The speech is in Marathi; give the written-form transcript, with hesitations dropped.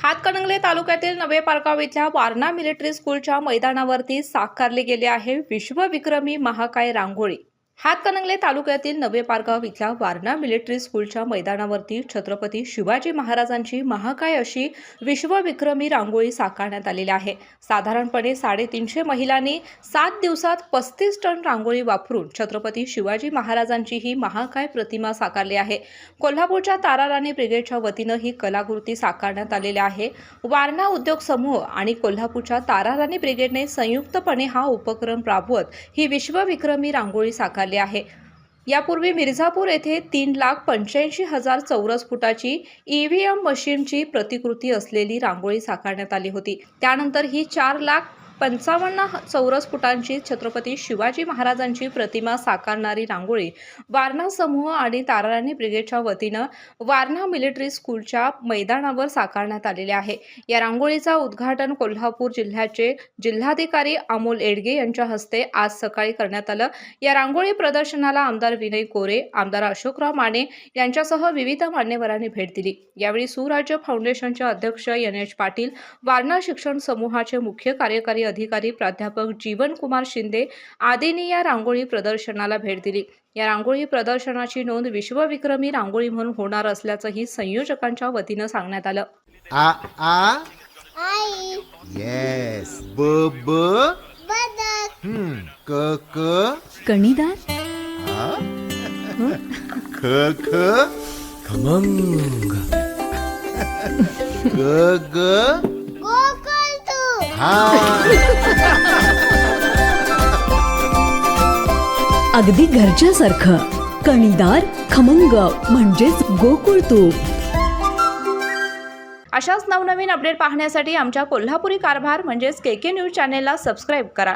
हातकणंगले तालुक्यातील नवे पारगाव इथल्या वारणा मिलिटरी स्कूलच्या मैदानावरती साकारली गेली आहे विश्वविक्रमी महाकाय रांगोळी। हातकणंगले तालुक्यातील नवे पारगाव इथल्या वारणा मिलिटरी स्कूलच्या मैदानावरती छत्रपती शिवाजी महाराजांची महाकाय अशी विश्वविक्रमी रांगोळी साकारण्यात आलेली आहे। साधारणपणे 350 महिलांनी 7 दिवसात 35 टन रांगोळी वापरून छत्रपती शिवाजी महाराजांची ही महाकाय प्रतिमा साकारली आहे। कोल्हापूरच्या तारा राणी ब्रिगेडच्या वतीनं ही कलाकृती साकारण्यात आलेली आहे। वारणा उद्योग समूह आणि कोल्हापूरच्या तारा राणी ब्रिगेडने संयुक्तपणे हा उपक्रम राबवत ही विश्वविक्रमी रांगोळी साकारली आहे। यापूर्वी मिर्झापूर येथे 3,85,000 चौरस फुटाची EVM मशीनची प्रतिकृती असलेली रांगोळी साकारण्यात आली होती। त्यानंतर ही 4,55,000 चौरस फुटांची छत्रपती शिवाजी महाराजांची प्रतिमा साकारणारी रांगोळी वारणा समूह आणि तारा राणी ब्रिगेडच्या वतीनं वारणा मिलिटरी स्कूलच्या मैदानावर साकारण्यात आलेले आहे। या रांगोळीचा उद्घाटन कोल्हापूर जिल्ह्याचे जिल्हाधिकारी अमोल एडगे यांच्या हस्ते आज सकाळी करण्यात आलं। या रांगोळी प्रदर्शनाला आमदार विनय कोरे, आमदार अशोकराव माने यांच्यासह विविध मान्यवरांनी भेट दिली। यावेळी सुराज्य फाउंडेशनचे अध्यक्ष NH पाटील, वारणा शिक्षण समूहाचे मुख्य कार्यकारी अधिकारी प्राध्यापक जीवन कुमार शिंदे आदींनी या रांगोळी प्रदर्शनाला भेट दिली। या रांगोळी प्रदर्शनाची नोंद विश्वविक्रमी रांगोळी म्हणून होणार असल्याचंही संयोजकांच्या वतीनं सांगण्यात आलं। आई येस ब बदक क कणीदार ख खमंग ग गोकुळ तू अगदी घरच्यासारखं कणीदार खमंग म्हणजेच गोकुळ तूप। अशाच नवनवीन अपडेट पाहण्यासाठी आमच्या कोल्हापुरी कारभार म्हणजेच KK न्यूज चॅनेलला सबस्क्राईब करा।